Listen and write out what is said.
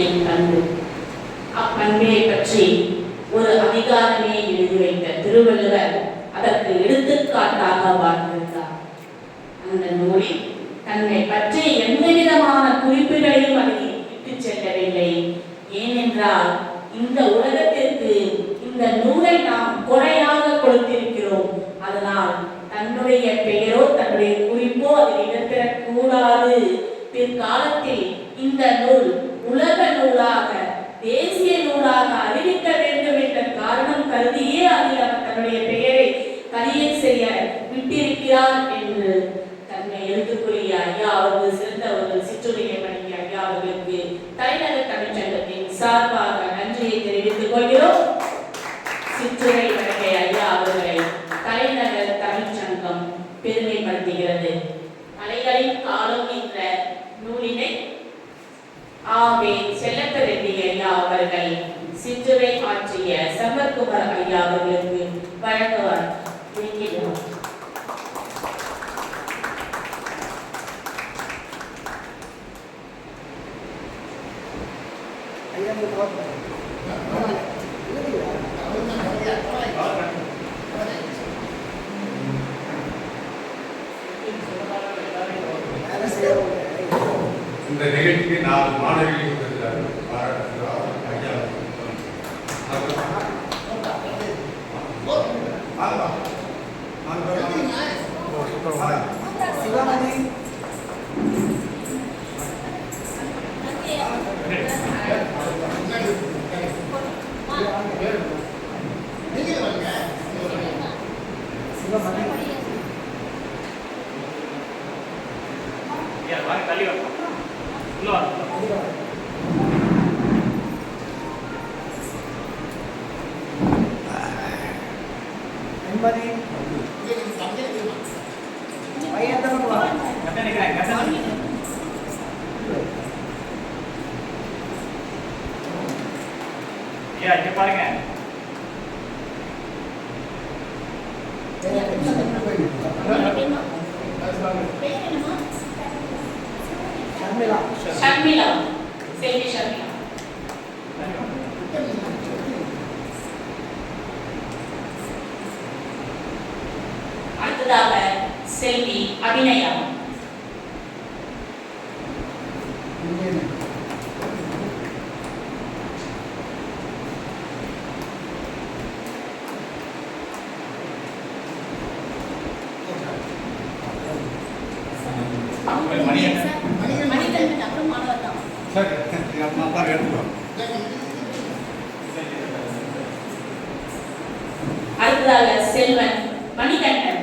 என் பண்பு. அப்பண்பை பற்றி ஒரு அதிகாரமே எழுதி வைத்த திருவள்ளுவர் அதற்கு எடுத்துக்காட்டாக வாழ்ந்திருந்தார். அந்த நூலில் தன்னை பற்றி எந்த விதமான குறிப்புகளையும் அதில் இட்டு செல்லவில்லை. ஏனென்றால் இந்த உலகத்திற்கு இந்த நூலை நாம் கொடையாக கொடுத்திருக்கிறோம். அதனால் தன்னுடைய பெயரோ தன்னுடைய குறிப்போ அதில் இடம்பெறக்கூடாது. பிற்காலத்தில் இந்த நூல் உலக நூலாக தேசிய நூலாக அறிவிக்க வேண்டும் என்ற காரணம் கருதியே அதில் அவர் தன்னுடைய பெயரை பதிவு செய்ய விட்டிருக்கிறார் என்று தன்னை எழுத்துக்குரிய ஐயா அவர்கள் சிறந்தவர்கள் சிற்றுரைமணி ஐயா அவர்களுக்கு தலைநகர் தமிழ்ச்சங்கத்தின் சார்பாக நன்றியை தெரிவித்துக் கொள்கிறோம். சிற்றுரை வழங்கிய ஐயா அவர்களை தலைநகர் தமிழ்ச்சங்கம் பெருமைப்படுத்துகிறது. அலைகளின் காலம் என்ற நூலினை ஆவே செல்லப்பரெட்டி ஐயா அவர்கள் சிற்றுரை ஆற்றிய சம்பத்குமார் ஐயா அவர்களுக்கு வழங்குவார். இந்த நிகழ்ச்சிக்கு 4 மாணவிகள் பாருங்க. ஷர்மிளா செல்வி ஷர்மிளா. அடுத்ததாக செல்வி அபிநயா. அடுத்ததாக செல்வன் மணிகண்டன்.